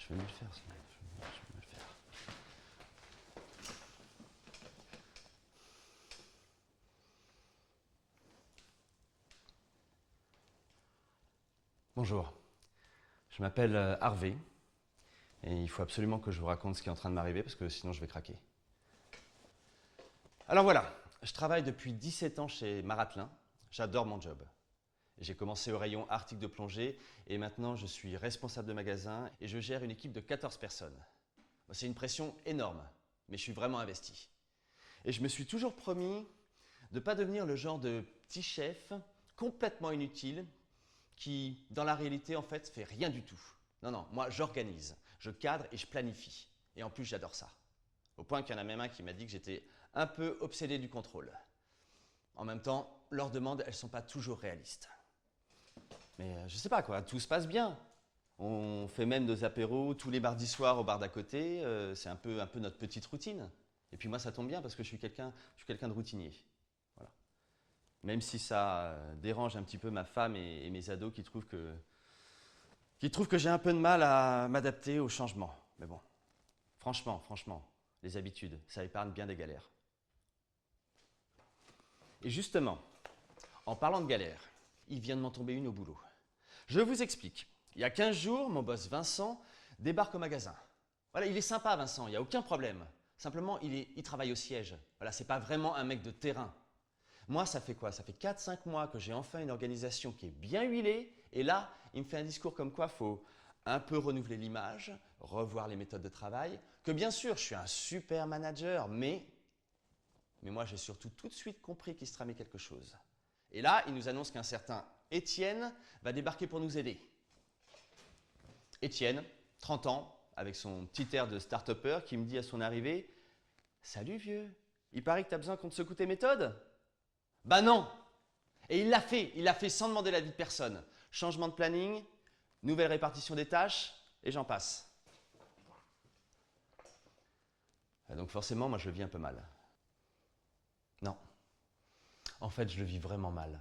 Je vais mieux le faire, ça. Je vais mieux le faire. Bonjour, je m'appelle Harvey et il faut absolument que je vous raconte ce qui est en train de m'arriver parce que sinon je vais craquer. Alors voilà, je travaille depuis 17 ans chez Marathon. J'adore mon job. J'ai commencé au rayon articles de plongée et maintenant je suis responsable de magasin et je gère une équipe de 14 personnes. C'est une pression énorme, mais je suis vraiment investi. Et je me suis toujours promis de ne pas devenir le genre de petit chef complètement inutile qui, dans la réalité, en fait, fait rien du tout. Non, non, moi j'organise, je cadre et je planifie. Et en plus, j'adore ça. Au point qu'il y en a même un qui m'a dit que j'étais un peu obsédé du contrôle. En même temps, leurs demandes, elles ne sont pas toujours réalistes. Mais je sais pas quoi, tout se passe bien. On fait même nos apéros tous les mardis soirs au bar d'à côté. C'est un peu notre petite routine. Et puis moi, ça tombe bien parce que je suis quelqu'un de routinier. Voilà. Même si ça dérange un petit peu ma femme et mes ados qui trouvent que j'ai un peu de mal à m'adapter au changement. Mais bon, franchement, les habitudes, ça épargne bien des galères. Et justement, en parlant de galères, il vient de m'en tomber une au boulot. Je vous explique. Il y a 15 jours, mon boss Vincent débarque au magasin. Voilà, il est sympa Vincent, il n'y a aucun problème. Simplement, il travaille au siège. Voilà, c'est pas vraiment un mec de terrain. Moi, ça fait quoi? Ça fait 4-5 mois que j'ai enfin une organisation qui est bien huilée. Et là, il me fait un discours comme quoi il faut un peu renouveler l'image, revoir les méthodes de travail. Que bien sûr, je suis un super manager, mais moi, j'ai surtout tout de suite compris qu'il se tramait quelque chose. Et là, il nous annonce qu'un certain Étienne va débarquer pour nous aider. Étienne, 30 ans, avec son petit air de start-upper, qui me dit à son arrivée « Salut vieux, il paraît que tu as besoin qu'on te secoue tes méthodes ?» Bah non! Et il l'a fait sans demander l'avis de personne. Changement de planning, nouvelle répartition des tâches, et j'en passe. Et donc forcément, moi je le vis un peu mal. Non. En fait, je le vis vraiment mal.